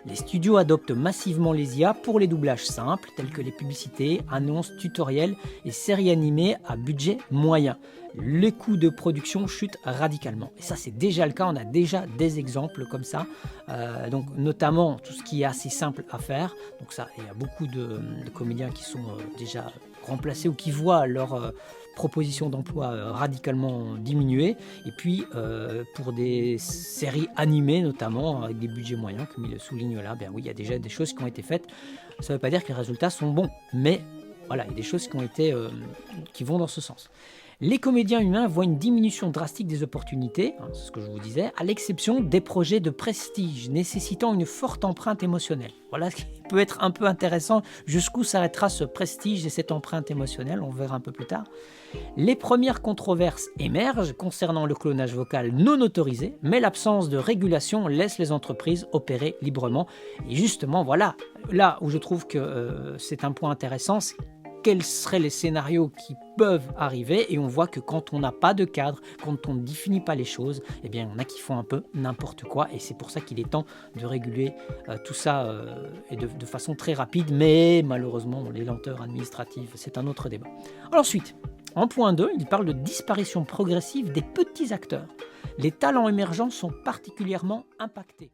Les studios adoptent massivement les IA pour les doublages simples, tels que les publicités, annonces, tutoriels et séries animées à budget moyen. Les coûts de production chutent radicalement. Et ça, c'est déjà le cas, on a déjà des exemples comme ça. Donc, notamment tout ce qui est assez simple à faire. Donc ça, il y a beaucoup de comédiens qui sont déjà remplacés ou qui voient leur proposition d'emploi radicalement diminuer. Et puis, pour des séries animées notamment, avec des budgets moyens, comme il le souligne là, ben oui, il y a déjà des choses qui ont été faites. Ça ne veut pas dire que les résultats sont bons, mais voilà, il y a des choses qui vont dans ce sens. Les comédiens humains voient une diminution drastique des opportunités, c'est ce que je vous disais, à l'exception des projets de prestige nécessitant une forte empreinte émotionnelle. Voilà ce qui peut être un peu intéressant, jusqu'où s'arrêtera ce prestige et cette empreinte émotionnelle, on verra un peu plus tard. Les premières controverses émergent concernant le clonage vocal non autorisé, mais l'absence de régulation laisse les entreprises opérer librement. Et justement, voilà, là où je trouve que c'est un point intéressant, c'est quels seraient les scénarios qui peuvent arriver, et on voit que quand on n'a pas de cadre, quand on ne définit pas les choses, eh bien il y en a qui font un peu n'importe quoi, et c'est pour ça qu'il est temps de réguler tout ça et de façon très rapide, mais malheureusement les lenteurs administratives, c'est un autre débat. Alors ensuite, en point 2, il parle de disparition progressive des petits acteurs. Les talents émergents sont particulièrement impactés.